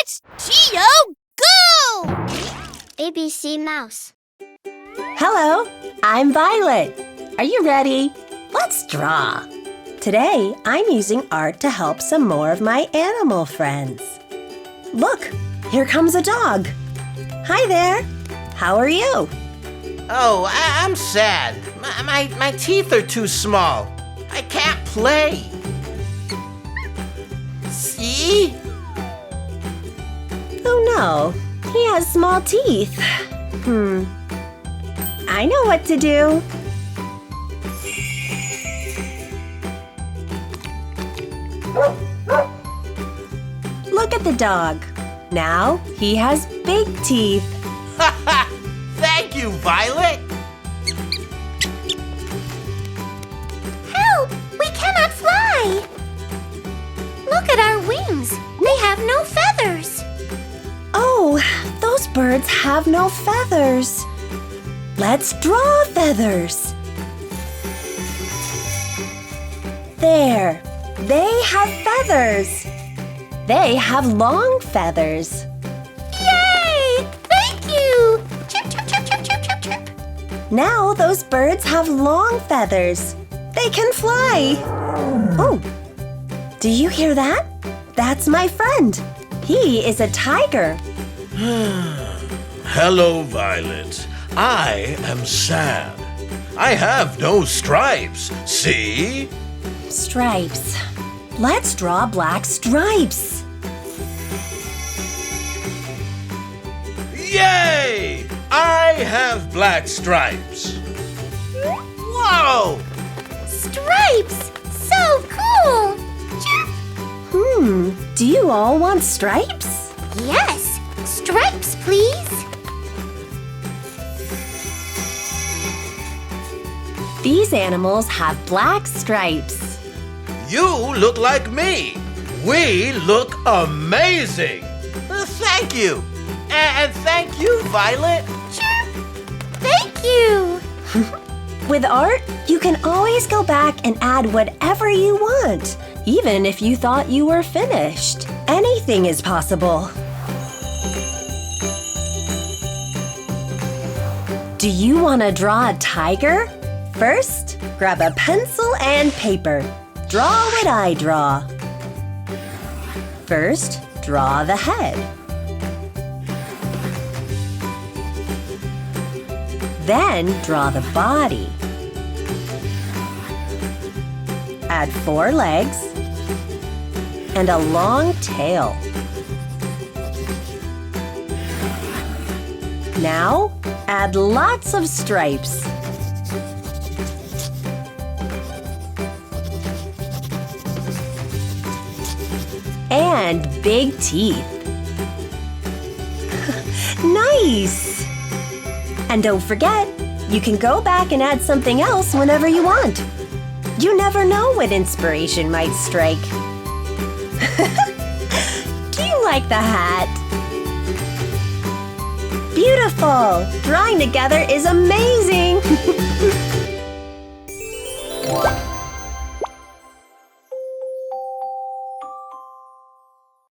Let's Geo go! ABC Mouse. Hello, I'm Violet. Are you ready? Let's draw. Today, I'm using art to help some more of my animal friends. Look, here comes a dog. Hi there. How are you? Oh, I'm sad. My teeth are too small. I can't play. See? Oh no, he has small teeth. I know what to do. Look at the dog. Now he has big teeth. Thank you, Violet. Help! We cannot fly! Look at our wings. They have no feathers. Oh, those birds have no feathers. Let's draw feathers. There, they have feathers. They have long feathers. Yay! Thank you! Chirp, chirp, chirp, chirp, chirp, chirp, chirp. Now those birds have long feathers. They can fly. Oh, do you hear that? That's my friend. He is a tiger. Hello, Violet. I am sad. I have no stripes. See? Stripes. Let's draw black stripes. Yay! I have black stripes. Whoa! Stripes! So cool! Chirp. Do you all want stripes? Yes! Stripes, please! These animals have black stripes. You look like me. We look amazing. Thank you. And thank you, Violet. Chirp! Thank you! With art, you can always go back and add whatever you want, even if you thought you were finished. Anything is possible. Do you want to draw a tiger? First, grab a pencil and paper. Draw what I draw. First, draw the head. Then, draw the body. Add 4 legs and a long tail. Now, add lots of stripes. And big teeth. Nice! And don't forget, you can go back and add something else whenever you want. You never know when inspiration might strike. Do you like the hat? Beautiful! Drawing together is amazing!